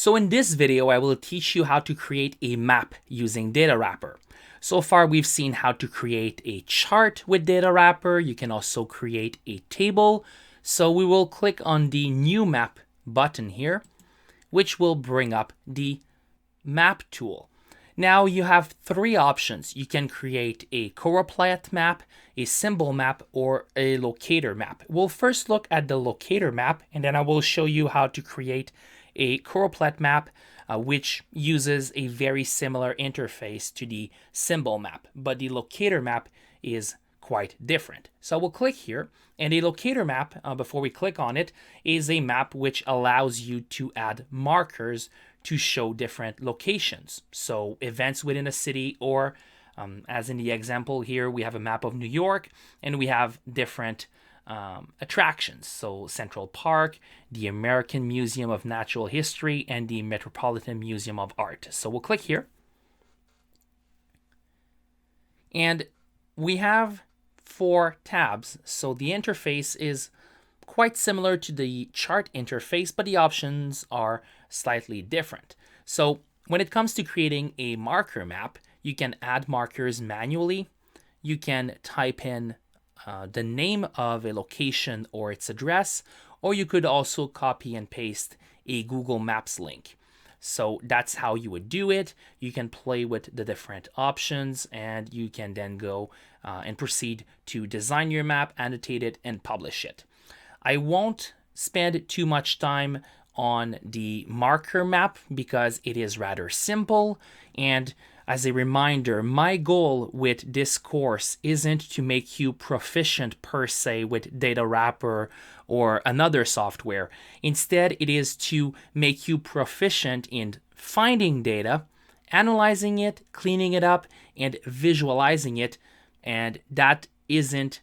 So in this video, I will teach you how to create a map using Datawrapper. So far, we've seen how to create a chart with Datawrapper. You can also create a table. So we will click on the New Map button here, which will bring up the Map tool. Now you have three options. You can create a choropleth map, a symbol map, or a locator map. We'll first look at the locator map, and then I will show you how to create a choropleth map, which uses a very similar interface to the symbol map, but the locator map is quite different. So we'll click here, and a locator map, before we click on it, is a map which allows you to add markers to show different locations. So events within a city, or as in the example here, we have a map of New York, and we have different attractions. So Central Park, the American Museum of Natural History, and the Metropolitan Museum of Art. So we'll click here. And we have 4 tabs. So the interface is quite similar to the chart interface, but the options are slightly different. So when it comes to creating a marker map, you can add markers manually. You can type in the name of a location or its address, or you could also copy and paste a Google Maps link. So that's how you would do it. You can play with the different options, and you can then go and proceed to design your map, annotate it, and publish it. I won't spend too much time on the marker map because it is rather simple. And as a reminder, my goal with this course isn't to make you proficient per se with Datawrapper or another software. Instead, it is to make you proficient in finding data, analyzing it, cleaning it up, and visualizing it. And that isn't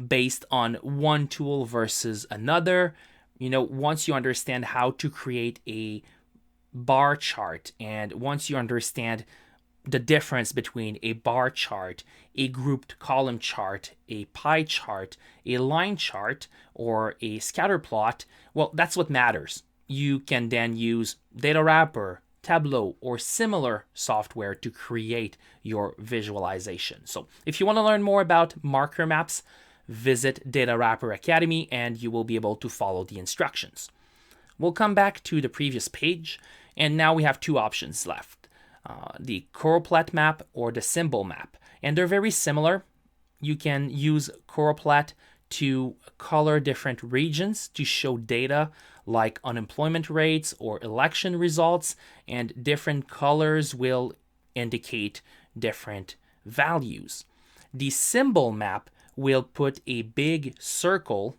based on one tool versus another. You know, once you understand how to create a bar chart, and once you understand the difference between a bar chart, a grouped column chart, a pie chart, a line chart, or a scatter plot, well, that's what matters. You can then use Datawrapper, Tableau, or similar software to create your visualization. So if you want to learn more about marker maps, visit Datawrapper Academy and you will be able to follow the instructions. We'll come back to the previous page, and now we have 2 options left. The choropleth map or the symbol map, and they're very similar. You can use choropleth to color different regions to show data like unemployment rates or election results, and different colors will indicate different values. The symbol map will put a big circle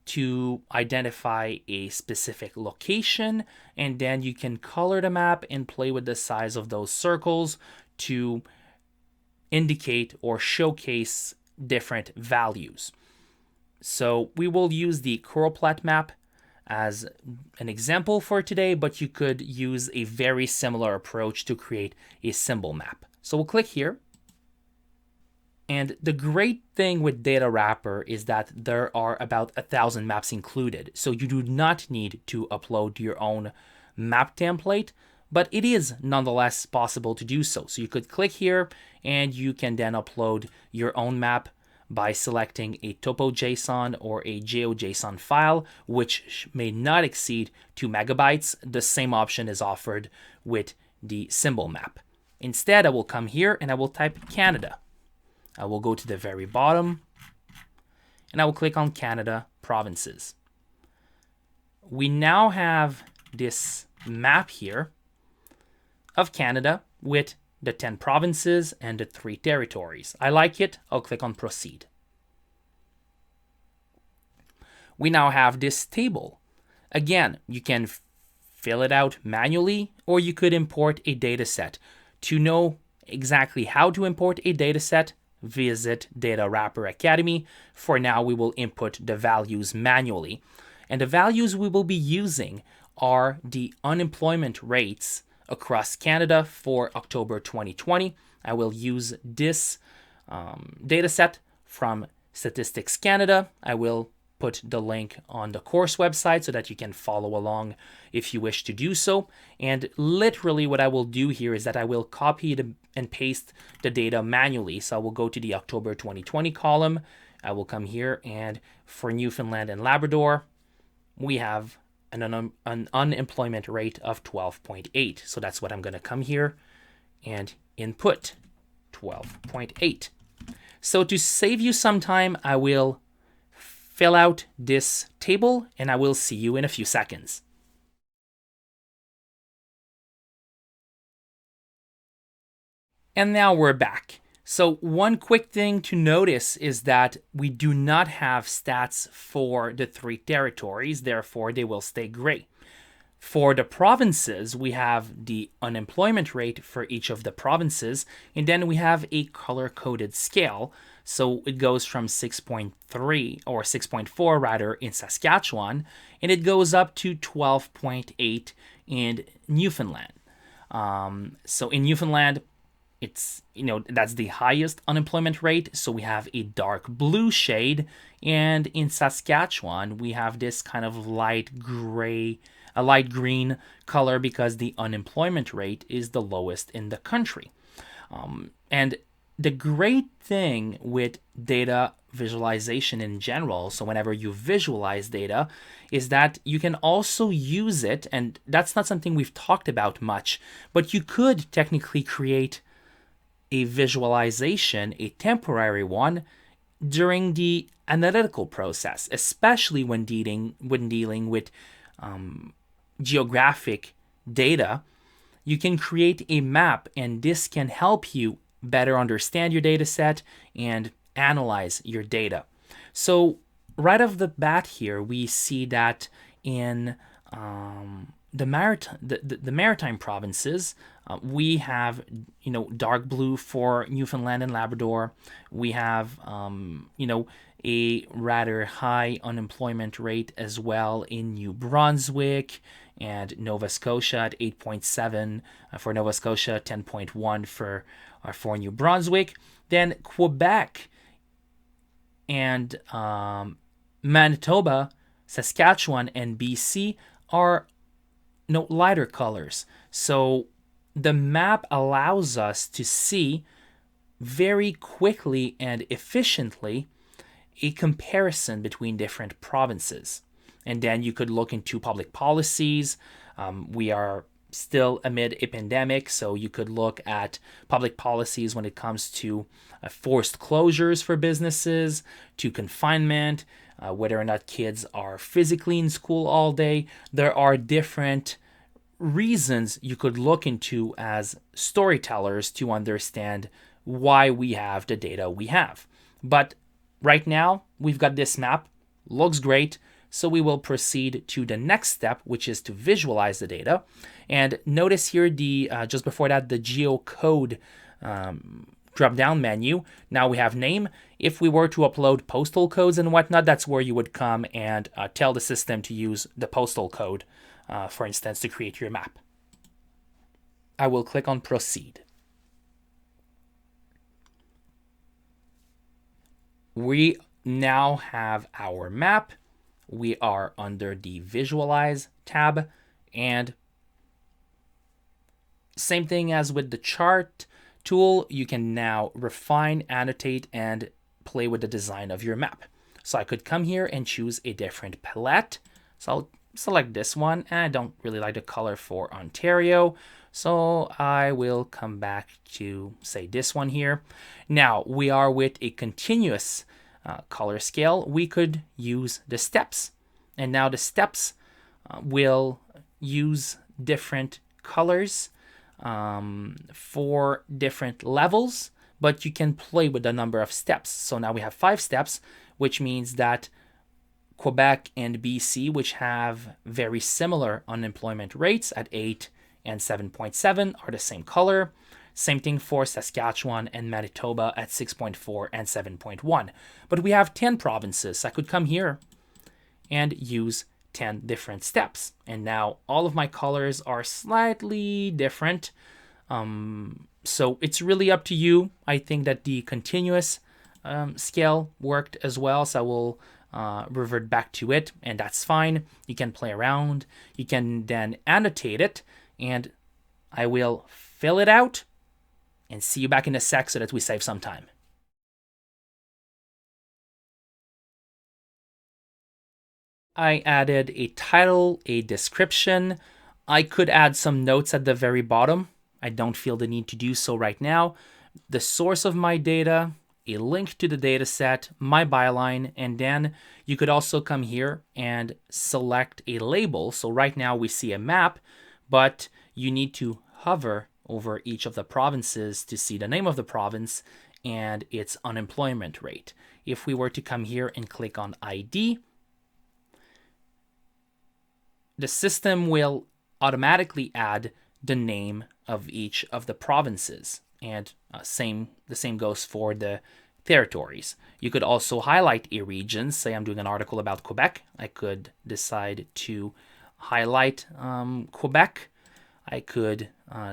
to identify a specific location, and then you can color the map and play with the size of those circles to indicate or showcase different values. So we will use the choropleth map as an example for today, but you could use a very similar approach to create a symbol map. So we'll click here. And the great thing with Datawrapper is that there are about 1,000 maps included. So you do not need to upload your own map template, but it is nonetheless possible to do so. So you could click here and you can then upload your own map by selecting a topo.json or a geo.json file, which may not exceed 2 megabytes. The same option is offered with the symbol map. Instead, I will come here and I will type Canada. I will go to the very bottom and I will click on Canada provinces. We now have this map here of Canada with the 10 provinces and the 3 territories. I like it. I'll click on proceed. We now have this table. Again, you can fill it out manually, or you could import a data set. To know exactly how to import a data set, visit Datawrapper Academy. For now, we will input the values manually. And the values we will be using are the unemployment rates across Canada for October 2020. I will use this data set from Statistics Canada. I will put the link on the course website so that you can follow along if you wish to do so. And literally what I will do here is that I will copy and paste the data manually. So I will go to the October 2020 column. I will come here, and for Newfoundland and Labrador, we have an unemployment rate of 12.8. So that's what I'm going to come here and input 12.8. So to save you some time, I will fill out this table, and I will see you in a few seconds. And now we're back. So one quick thing to notice is that we do not have stats for the 3 territories, therefore they will stay gray. For the provinces, we have the unemployment rate for each of the provinces, and then we have a color-coded scale. So it goes from 6.3 or 6.4 rather in Saskatchewan, and it goes up to 12.8 in Newfoundland. So in Newfoundland, it's, that's the highest unemployment rate. So we have a dark blue shade, and in Saskatchewan, we have this kind of light gray, a light green color because the unemployment rate is the lowest in the country. And the great thing with data visualization in general, so whenever you visualize data, is that you can also use it, and that's not something we've talked about much, but you could technically create a visualization, a temporary one, during the analytical process, especially when dealing with geographic data. You can create a map, and this can help you better understand your data set and analyze your data. So right off the bat here, we see that in the maritime provinces, we have dark blue for Newfoundland and Labrador. We have a rather high unemployment rate as well in New Brunswick and Nova Scotia at 8.7 for Nova Scotia, 10.1 for New Brunswick. Then Quebec and Manitoba, Saskatchewan, and BC are lighter colors. So the map allows us to see very quickly and efficiently a comparison between different provinces. And then you could look into public policies. We are still amid a pandemic, so you could look at public policies when it comes to forced closures for businesses, to confinement, whether or not kids are physically in school all day. There are different reasons you could look into as storytellers to understand why we have the data we have. But right now, we've got this map, looks great, so we will proceed to the next step, which is to visualize the data. And notice here just before that, the geocode drop-down menu. Now we have name. If we were to upload postal codes and whatnot, that's where you would come and tell the system to use the postal code, for instance, to create your map. I will click on proceed. We now have our map. We are under the Visualize tab, and same thing as with the chart tool, you can now refine, annotate, and play with the design of your map. So I could come here and choose a different palette. So I'll select this one, and I don't really like the color for Ontario, so I will come back to, say, this one here. Now we are with a continuous color scale. We could use the steps, and now the steps will use different colors for different levels, but you can play with the number of steps. So now we have 5 steps, which means that Quebec and BC, which have very similar unemployment rates at 8 and 7.7, are the same color. Same thing for Saskatchewan and Manitoba at 6.4 and 7.1. But we have 10 provinces. I could come here and use 10 different steps. And now all of my colors are slightly different. So it's really up to you. I think that the continuous scale worked as well. So I will revert back to it, and that's fine. You can play around. You can then annotate it, and I will fill it out and see you back in a sec so that we save some time. I added a title, a description. I could add some notes at the very bottom. I don't feel the need to do so right now. The source of my data, a link to the data set, my byline, and then you could also come here and select a label. So right now we see a map, but you need to hover over each of the provinces to see the name of the province and its unemployment rate. If we were to come here and click on ID, the system will automatically add the name of each of the provinces, and the same goes for the territories. You could also highlight a region. Say I'm doing an article about Quebec. I could decide to highlight Quebec. I could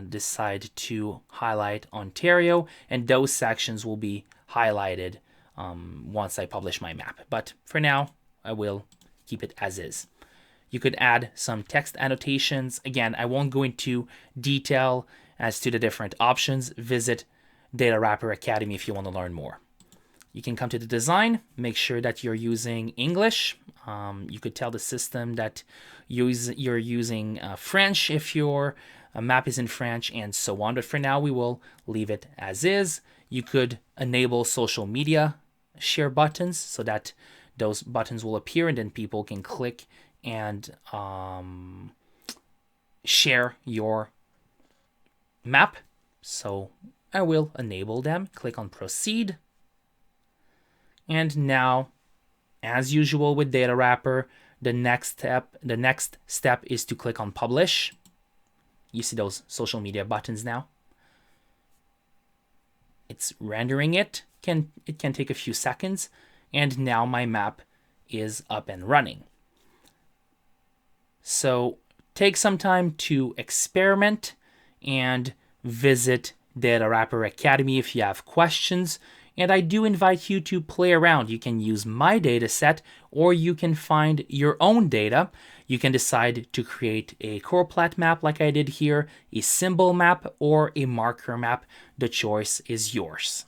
decide to highlight Ontario, and those sections will be highlighted once I publish my map. But for now, I will keep it as is. You could add some text annotations. Again, I won't go into detail as to the different options. Visit Datawrapper Academy if you want to learn more. You can come to the design, make sure that you're using English. You could tell the system that you're using French if your map is in French, and so on. But for now, we will leave it as is. You could enable social media share buttons so that those buttons will appear and then people can click and share your map. So I will enable them. Click on proceed. And now, as usual with Datawrapper, the next step is to click on publish. You see those social media buttons now. It's rendering it. It can take a few seconds. And now my map is up and running. So take some time to experiment and visit Datawrapper Academy if you have questions. And I do invite you to play around. You can use my data set, or you can find your own data. You can decide to create a choropleth map like I did here, a symbol map, or a marker map. The choice is yours.